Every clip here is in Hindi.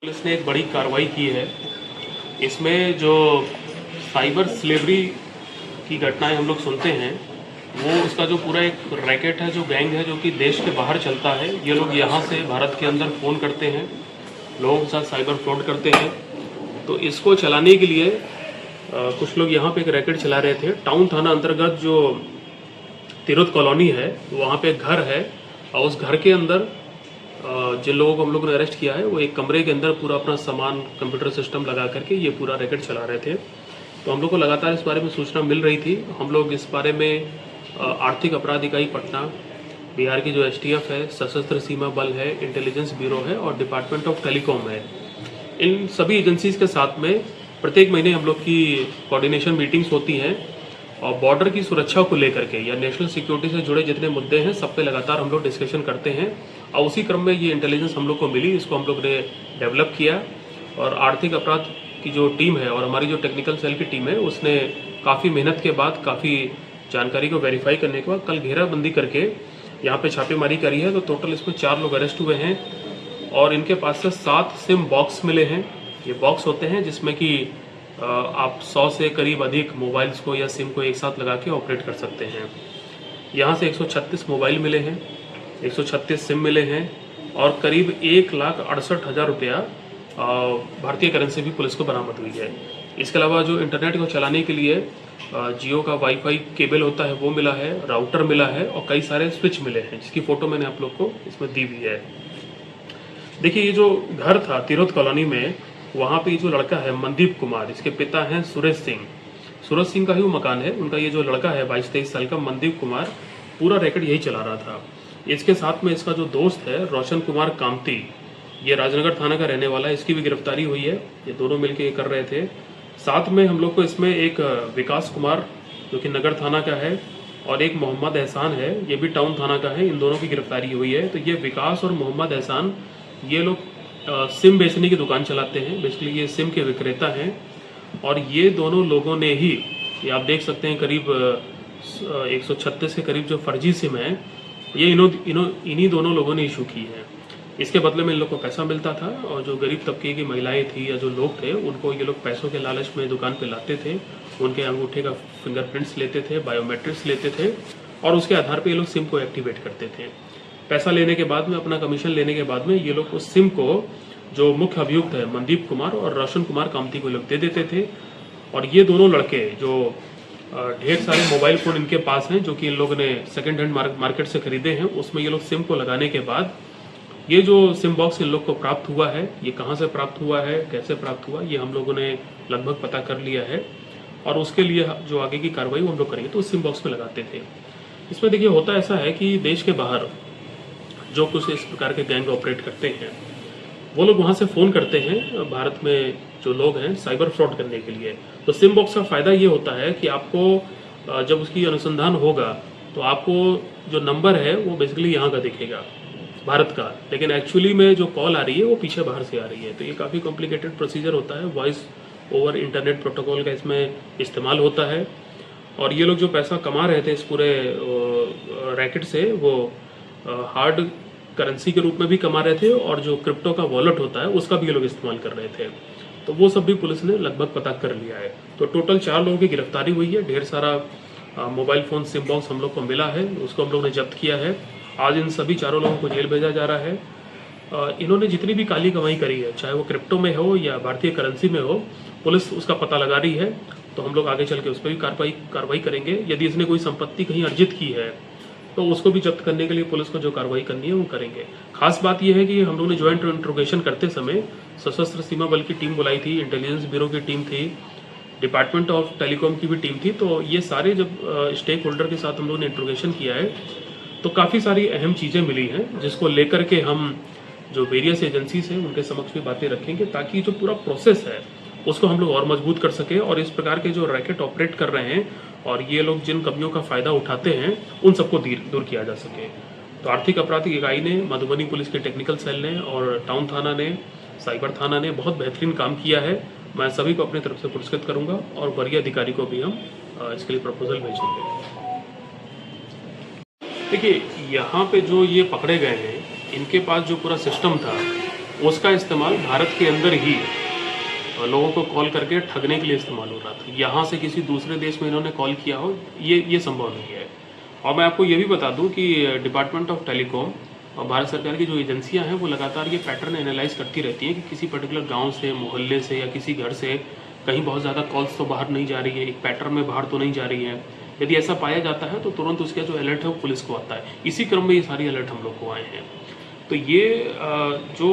पुलिस ने एक बड़ी कार्रवाई की है। इसमें जो साइबर स्लेवरी की घटनाएं हम लोग सुनते हैं, वो उसका जो पूरा एक रैकेट है, जो गैंग है, जो कि देश के बाहर चलता है। ये लोग यहाँ से भारत के अंदर फ़ोन करते हैं, लोगों के साथ साइबर फ्रॉड करते हैं। तो इसको चलाने के लिए कुछ लोग यहाँ पे एक रैकेट चला रहे थे। टाउन थाना अंतर्गत जो तिरुत कॉलोनी है, वहाँ पे एक घर है, और उस घर के अंदर जिन लोगों को हम लोगों ने अरेस्ट किया है, वो एक कमरे के अंदर पूरा अपना सामान, कंप्यूटर सिस्टम लगा करके ये पूरा रैकेट चला रहे थे। तो हम लोग को लगातार इस बारे में सूचना मिल रही थी। हम लोग इस बारे में आर्थिक अपराध इकाई पटना, बिहार की जो STF है, सशस्त्र सीमा बल है, इंटेलिजेंस ब्यूरो है और डिपार्टमेंट ऑफ टेलीकॉम है, इन सभी एजेंसीज के साथ में प्रत्येक महीने हम लोग की कोऑर्डिनेशन मीटिंग्स होती हैं। और बॉर्डर की सुरक्षा को लेकर के या नेशनल सिक्योरिटी से जुड़े जितने मुद्दे हैं, सब पे लगातार हम लोग डिस्कशन करते हैं। और उसी क्रम में ये इंटेलिजेंस हम लोग को मिली, इसको हम लोग ने डेवलप किया। और आर्थिक अपराध की जो टीम है और हमारी जो टेक्निकल सेल की टीम है, उसने काफ़ी मेहनत के बाद, काफ़ी जानकारी को वेरीफाई करने के बाद कल घेराबंदी करके यहाँ पे छापेमारी करी है। तो टोटल इसमें 4 लोग अरेस्ट हुए हैं और इनके पास से 7 सिम बॉक्स मिले हैं। ये बॉक्स होते हैं जिसमें कि आप 100 से करीब अधिक मोबाइल्स को या सिम को एक साथ लगा के ऑपरेट कर सकते हैं। यहाँ से 136 मोबाइल मिले हैं, 136 सिम मिले हैं और करीब 1,68,000 रुपया भारतीय करेंसी भी पुलिस को बरामद हुई है। इसके अलावा जो इंटरनेट को चलाने के लिए जियो का वाईफाई केबल होता है, वो मिला है, राउटर मिला है और कई सारे स्विच मिले हैं, जिसकी फ़ोटो मैंने आप लोग को इसमें दी हुई है। देखिए, ये जो घर था तिरोत कॉलोनी में, वहाँ पे जो लड़का है मनदीप कुमार, इसके पिता हैं सूरज सिंह। सूरज सिंह का ही वो मकान है। उनका ये जो लड़का है 22-23 साल का मनदीप कुमार, पूरा रैकेट यही चला रहा था। इसके साथ में इसका जो दोस्त है रोशन कुमार कामती, ये राजनगर थाना का रहने वाला है, इसकी भी गिरफ्तारी हुई है। ये दोनों मिलके कर रहे थे। साथ में हम लोग को इसमें एक विकास कुमार, जो कि नगर थाना का है, और एक मोहम्मद एहसान है, ये भी टाउन थाना का है। इन दोनों की गिरफ्तारी हुई है। तो ये विकास और मोहम्मद एहसान, ये लोग सिम बेचने की दुकान चलाते हैं। बेसिकली ये सिम के विक्रेता हैं और ये दोनों लोगों ने ही, ये आप देख सकते हैं, करीब 136 के करीब जो फर्जी सिम है, ये इन्हीं दोनों लोगों ने इशू की है। इसके बदले में इन लोग को पैसा मिलता था और जो गरीब तबके की महिलाएं थी या जो लोग थे, उनको ये लोग पैसों के लालच में दुकान पे लाते थे। उनके अंगूठे का फिंगरप्रिंट्स लेते थे, बायोमेट्रिक्स लेते थे और उसके आधार पर ये लोग सिम को एक्टिवेट करते थे। पैसा लेने के बाद में, अपना कमीशन लेने के बाद में, ये लोग उस सिम को जो मुख्य अभियुक्त है मनदीप कुमार और रोशन कुमार कामती को लोग दे देते थे। और ये दोनों लड़के जो ढेर सारे मोबाइल फ़ोन इनके पास हैं, जो कि इन लोगों ने सेकेंड हैंड मार्केट से खरीदे हैं, उसमें ये लोग सिम को लगाने के बाद, ये जो सिम बॉक्स इन लोग को प्राप्त हुआ है, ये कहाँ से प्राप्त हुआ है, कैसे प्राप्त हुआ, ये हम लोगों ने लगभग पता कर लिया है। और उसके लिए जो आगे की कार्रवाई वो हम लोग करेंगे। तो उस सिम बॉक्स में लगाते थे। इसमें देखिए, होता ऐसा है कि देश के बाहर जो कुछ इस प्रकार के गैंग ऑपरेट करते हैं, वो लोग वहाँ से फ़ोन करते हैं भारत में जो लोग हैं साइबर फ्रॉड करने के लिए। तो सिम बॉक्स का फ़ायदा ये होता है कि आपको जब उसकी अनुसंधान होगा, तो आपको जो नंबर है वो बेसिकली यहाँ का दिखेगा, भारत का, लेकिन एक्चुअली में जो कॉल आ रही है वो पीछे बाहर से आ रही है। तो ये काफ़ी कॉम्प्लिकेटेड प्रोसीजर होता है। वॉइस ओवर इंटरनेट प्रोटोकॉल का इसमें इस्तेमाल होता है। और ये लोग जो पैसा कमा रहे थे इस पूरे रैकेट से, वो हार्ड करेंसी के रूप में भी कमा रहे थे और जो क्रिप्टो का वॉलेट होता है उसका भी ये लोग इस्तेमाल कर रहे थे। तो वो सब भी पुलिस ने लगभग पता कर लिया है। तो टोटल 4 लोगों की गिरफ्तारी हुई है। ढेर सारा मोबाइल फ़ोन, सिम बॉक्स हम लोग को मिला है, उसको हम लोग ने जब्त किया है। आज इन सभी 4 लोगों को जेल भेजा जा रहा है। इन्होंने जितनी भी काली कमाई करी है, चाहे वो क्रिप्टो में हो या भारतीय करेंसी में हो, पुलिस उसका पता लगा रही है। तो हम लोग आगे चल के उस पर भी कार्रवाई करेंगे। यदि इसने कोई संपत्ति कहीं अर्जित की है, तो उसको भी जब्त करने के लिए पुलिस को जो कार्रवाई करनी है वो करेंगे। खास बात यह है कि हम लोगों ने ज्वाइंट इंट्रोगेशन करते समय सशस्त्र सीमा बल की टीम बुलाई थी, इंटेलिजेंस ब्यूरो की टीम थी, डिपार्टमेंट ऑफ टेलीकॉम की भी टीम थी। तो ये सारे जब स्टेक होल्डर के साथ हम लोगों ने इंट्रोगेशन किया है, तो काफ़ी सारी अहम चीज़ें मिली हैं, जिसको लेकर के हम जो वेरियस एजेंसीज हैं उनके समक्ष भी बातें रखेंगे, ताकि जो पूरा प्रोसेस है उसको हम लोग और मजबूत कर सके और इस प्रकार के जो रैकेट ऑपरेट कर रहे हैं और ये लोग जिन कमियों का फ़ायदा उठाते हैं, उन सबको दूर किया जा सके। तो आर्थिक अपराध इकाई ने, मधुबनी पुलिस के टेक्निकल सेल ने और टाउन थाना ने, साइबर थाना ने बहुत बेहतरीन काम किया है। मैं सभी को अपनी तरफ से पुरस्कृत करूंगा और वरीय अधिकारी को भी हम इसके लिए प्रपोजल भेजेंगे। देखिए, यहाँ पे जो ये पकड़े गए हैं, इनके पास जो पूरा सिस्टम था उसका इस्तेमाल भारत के अंदर ही लोगों को कॉल करके ठगने के लिए इस्तेमाल हो रहा था। यहाँ से किसी दूसरे देश में इन्होंने कॉल किया हो, ये संभव नहीं है। और मैं आपको ये भी बता दूं कि डिपार्टमेंट ऑफ टेलीकॉम और भारत सरकार की जो एजेंसियां हैं वो लगातार ये पैटर्न एनालाइज करती रहती हैं कि किसी पर्टिकुलर गांव से, मोहल्ले से या किसी घर से कहीं बहुत ज़्यादा कॉल्स तो बाहर नहीं जा रही है, एक पैटर्न में बाहर तो नहीं जा रही है। यदि ऐसा पाया जाता है तो तुरंत उसका जो अलर्ट है वो पुलिस को आता है। इसी क्रम में ये सारी अलर्ट हम लोग को आए हैं। तो ये जो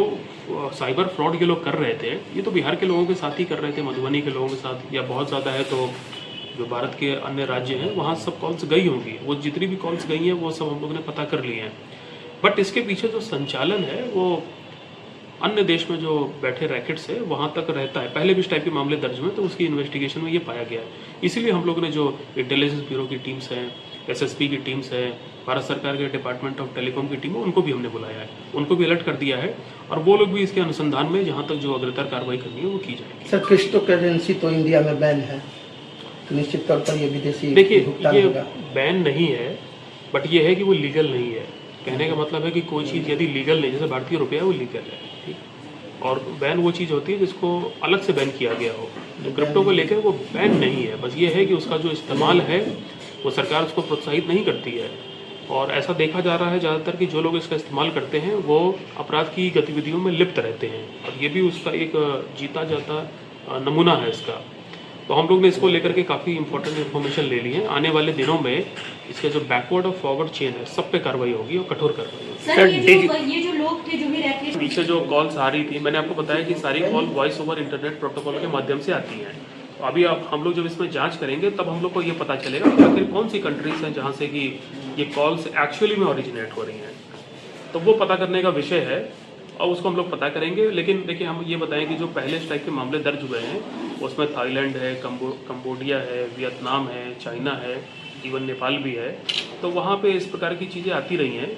साइबर फ्रॉड ये लोग कर रहे थे, ये तो बिहार के लोगों के साथ ही कर रहे थे, मधुबनी के लोगों के साथ, या बहुत ज़्यादा है तो जो भारत के अन्य राज्य हैं वहाँ सब कॉल्स गई होंगी। वो जितनी भी कॉल्स गई हैं वो सब हम लोग ने पता कर लिए हैं। बट इसके पीछे जो संचालन है वो अन्य देश में जो बैठे रैकेट्स है वहाँ तक रहता है। पहले भी इस टाइप के मामले दर्ज हुए तो उसकी इन्वेस्टिगेशन में ये पाया गया है। इसीलिए हम लोग ने जो इंटेलिजेंस ब्यूरो की टीम्स हैं, एसएसपी की टीम्स है, भारत सरकार के डिपार्टमेंट ऑफ टेलीकॉम की टीम है, उनको भी हमने बुलाया है, उनको भी अलर्ट कर दिया है और वो लोग भी इसके अनुसंधान में जहाँ तक जो अग्रतर कार्रवाई करनी है वो की जाएगी। सर, क्रिप्टो करेंसी तो इंडिया में बैन है, तो निश्चित तौर पर ये विदेशी देखिए, भुगतान ये होगा। बैन नहीं है, बट ये है कि वो लीगल नहीं है। कहने का मतलब है कि कोई चीज़ यदि लीगल नहीं, जैसे भारतीय रुपया वो लीगल है, ठीक, और बैन वो चीज़ होती है जिसको अलग से बैन किया गया हो। तो क्रिप्टो को लेकर वो बैन नहीं है, बस ये है कि उसका जो इस्तेमाल है वो सरकार उसको प्रोत्साहित नहीं करती है। और ऐसा देखा जा रहा है ज़्यादातर कि जो लोग इसका इस्तेमाल करते हैं वो अपराध की गतिविधियों में लिप्त रहते हैं, और ये भी उसका एक जीता जाता नमूना है इसका। तो हम लोग ने इसको लेकर के काफ़ी इंपॉर्टेंट इन्फॉर्मेशन ले ली है। आने वाले दिनों में इसके जो बैकवर्ड और फॉरवर्ड चेन है सब पे कार्रवाई होगी और कठोर कार्रवाई होगी। सर, ये जो लोग थे जो भी रैकेट पीछे जो कॉल्स आ रही थी, मैंने आपको बताया कि सारी call voice over internet protocol के माध्यम से आती हैं। तो अभी हम लोग जब इसमें जांच करेंगे तब हम लोग को ये पता चलेगा कि आखिर कौन सी कंट्रीज हैं जहाँ से कि ये कॉल्स एक्चुअली में ओरिजिनेट हो रही हैं। तो वो पता करने का विषय है और उसको हम लोग पता करेंगे। लेकिन देखिए, हम ये बताएं कि जो पहले इस टाइप के मामले दर्ज हुए हैं उसमें थाईलैंड है, कंबोडिया है, वियतनाम है, चाइना है, इवन नेपाल भी है। तो वहाँ पे इस प्रकार की चीज़ें आती रही हैं,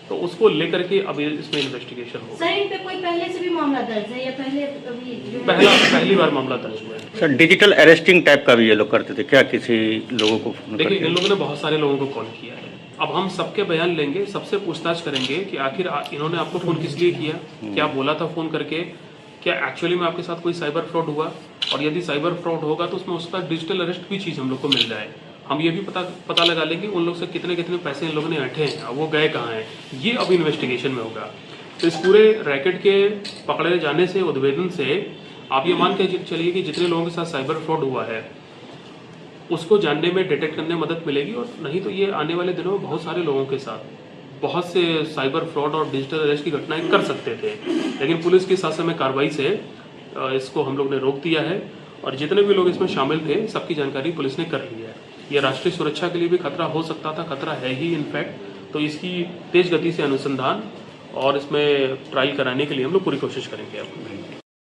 तो उसको लेकर के अब इसमें इन्वेस्टिगेशन होगा। सर, इन पे कोई पहले से भी मामला दर्ज है या पहली बार मामला दर्ज हुआ है। सर, डिजिटल अरेस्टिंग टाइप का भी ये लोग करते थे क्या किसी लोगों को? देखिए, इन लोगों ने बहुत सारे लोगों को कॉल किया है। अब हम सबके बयान लेंगे, सबसे पूछताछ करेंगे कि आखिर इन्होंने आपको फ़ोन किस लिए किया, क्या बोला था फ़ोन करके, क्या एक्चुअली में आपके साथ कोई साइबर फ्रॉड हुआ, और यदि साइबर फ्रॉड होगा तो उसमें उसका डिजिटल अरेस्ट भी चीज़ हम लोग को मिल जाए। हम ये भी पता लगा लेंगे उन लोग से कितने पैसे इन लोगों ने ऐंठे हैं, वो गए कहाँ हैं, ये अब इन्वेस्टिगेशन में होगा। तो इस पूरे रैकेट के पकड़े जाने से, उद्भेदन से आप ये मान के चलिए कि जितने लोगों के साथ साइबर फ्रॉड हुआ है उसको जानने में, डिटेक्ट करने में मदद मिलेगी। और नहीं तो ये आने वाले दिनों में बहुत सारे लोगों के साथ बहुत से साइबर फ्रॉड और डिजिटल अरेस्ट की घटनाएं कर सकते थे, लेकिन पुलिस की शासन में कार्रवाई से इसको हम लोग ने रोक दिया है। और जितने भी लोग इसमें शामिल थे सबकी जानकारी पुलिस ने कर ली है। ये राष्ट्रीय सुरक्षा के लिए भी खतरा हो सकता था, खतरा है ही इनफैक्ट। तो इसकी तेज गति से अनुसंधान और इसमें ट्रायल कराने के लिए हम लोग पूरी कोशिश करेंगे।